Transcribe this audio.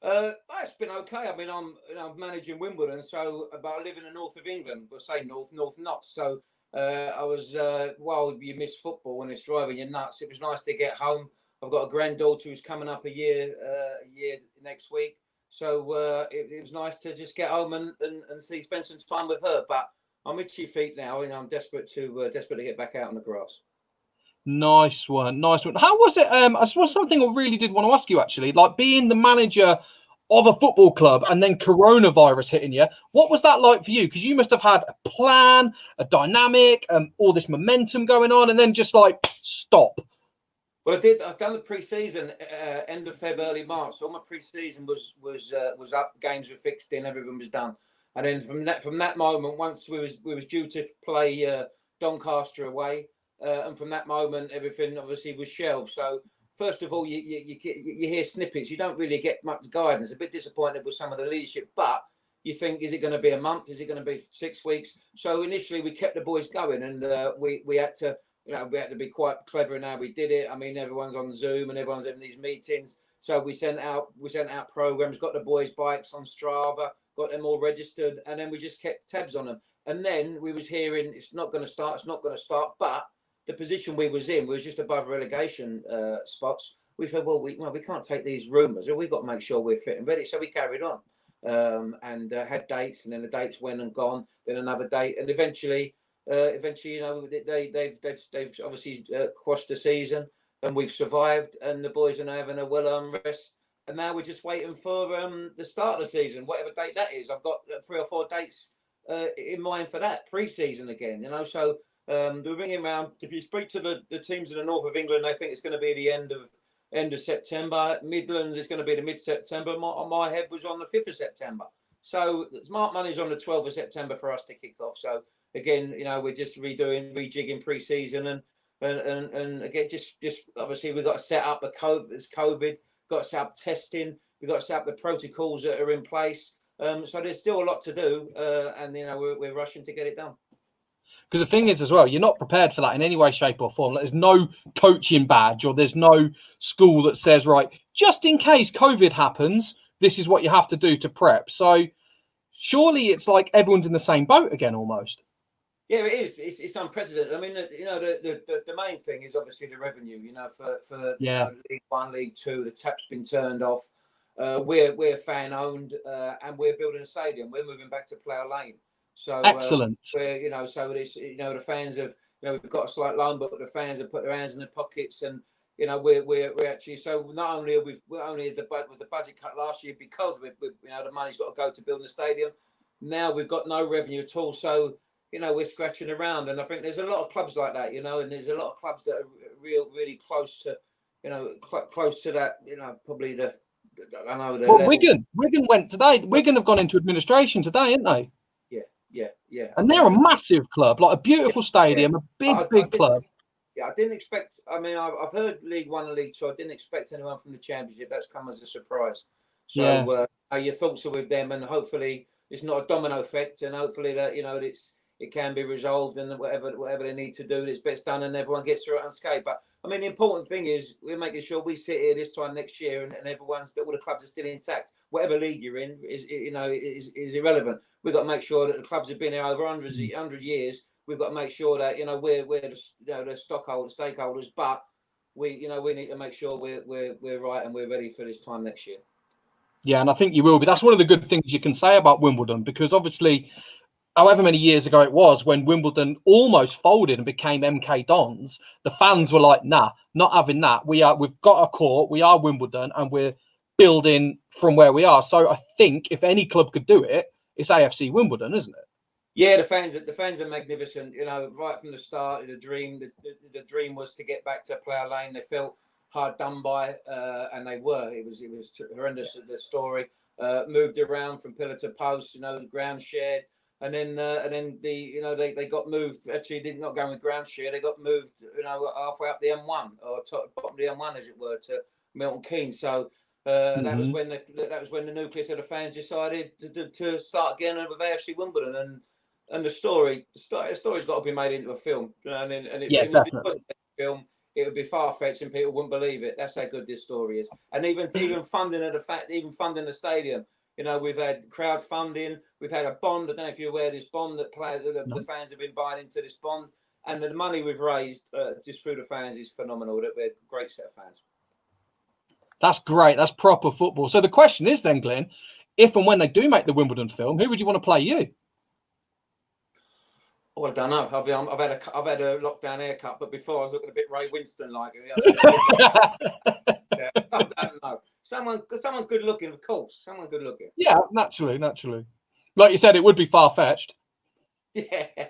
It's been okay. I mean, I'm managing Wimbledon, so but I live in the north of England. We'll say north, not. So I was while you miss football and it's driving you nuts. It was nice to get home. I've got a granddaughter who's coming up a year next week. So it was nice to just get home and spend some time with her. But I'm itchy feet now, and I'm desperate to get back out on the grass. Nice one. How was it? I suppose something I really did want to ask you actually, like being the manager of a football club and then coronavirus hitting you. What was that like for you? Because you must have had a plan, a dynamic, all this momentum going on, and then just like stop. Well, I did. I've done the pre-season end of Feb, early March. So all my pre-season was up. Games were fixed in. Everything was done. And then from that moment, once we was due to play Doncaster away, and from that moment, everything obviously was shelved. So first of all, you hear snippets. You don't really get much guidance. A bit disappointed with some of the leadership, but you think, is it going to be a month? Is it going to be 6 weeks? So initially, we kept the boys going, and we had to. We had to be quite clever in how we did it. I mean, everyone's on Zoom and everyone's in these meetings. So we sent out programs, got the boys' bikes on Strava, got them all registered, and then we just kept tabs on them. And then we was hearing it's not going to start. But the position we was in was just above relegation spots. We said, well, we can't take these rumours. We've got to make sure we're fit and ready. So we carried on and had dates, and then the dates went and gone. Then another date, and eventually, they've obviously quashed the season, and we've survived, and the boys are now having a well-earned rest, and now we're just waiting for the start of the season, whatever date that is. I've got 3 or 4 dates in mind for that pre-season again. So we're ringing around. If you speak to the teams in the north of England, they think it's going to be the end of September. Midlands is going to be the mid-September. My head was on the 5th of September. So smart money's on the 12th of September for us to kick off. So again, we're just rejigging pre-season, and again, just obviously we've got to set up COVID, got to set up testing, we've got to set up the protocols that are in place. So there's still a lot to do, and we're rushing to get it done. Because the thing is as well, you're not prepared for that in any way, shape or form. There's no coaching badge, or there's no school that says, right, just in case COVID happens, this is what you have to do to prep. So surely it's like everyone's in the same boat again almost. Yeah, it is. It's unprecedented. I mean, the main thing is obviously the revenue. For League One, League Two, the tap's been turned off. We're fan owned, and we're building a stadium. We're moving back to Plough Lane. So excellent. So it's the fans have we've got a slight loan, but the fans have put their hands in their pockets, and we're actually, so not only was the budget cut last year because the money's got to go to building the stadium. Now we've got no revenue at all. So we're scratching around, and I think there's a lot of clubs like that, and there's a lot of clubs that are really close to, close to that, probably I know. Well, Wigan went today. Wigan have gone into administration today, haven't they? Yeah. And they're a massive club, like a beautiful stadium, a big club. I didn't expect. I mean, I've heard League One and League Two. I didn't expect anyone from the Championship. That's come as a surprise. So your thoughts are with them, and hopefully it's not a domino effect, and hopefully that it can be resolved, and whatever they need to do, it's best done, and everyone gets through it unscathed. But I mean, the important thing is we're making sure we sit here this time next year, and all the clubs are still intact. Whatever league you're in is irrelevant. We've got to make sure that the clubs have been here over 100 years. We've got to make sure that we're the stakeholders, but we need to make sure we're right and we're ready for this time next year. Yeah, and I think you will be. That's one of the good things you can say about Wimbledon, because obviously, however many years ago it was when Wimbledon almost folded and became MK Dons, the fans were like, nah, not having that. We've got a court, we are Wimbledon, and we're building from where we are. So I think if any club could do it, it's AFC Wimbledon, isn't it? Yeah, the fans are magnificent. Right from the start, the dream was to get back to Plough Lane. They felt hard done by, and they were. It was horrendous. The story moved around from pillar to post. The ground shared. And then they got moved. Actually, did not go with ground share. They got moved, halfway up the M1 or bottom of the M1, as it were, to Milton Keynes. So that was when the nucleus of the fans decided to start again with AFC Wimbledon. And the story's got to be made into a film. If it wasn't a film, it would be far-fetched and people wouldn't believe it. That's how good this story is. And even funding the stadium. You know, we've had crowdfunding, we've had a bond. I don't know if you're aware of this bond that the fans have been buying into this bond, and the money we've raised just through the fans is phenomenal. We're a great set of fans. That's great. That's proper football. So the question is then, Glyn, if and when they do make the Wimbledon film, who would you want to play you? Oh, I don't know. I've had a lockdown haircut, but before I was looking a bit Ray Winston like. Yeah, I don't know. Someone good looking, of course. Someone good looking. Yeah, naturally. Like you said, it would be far fetched. Yeah.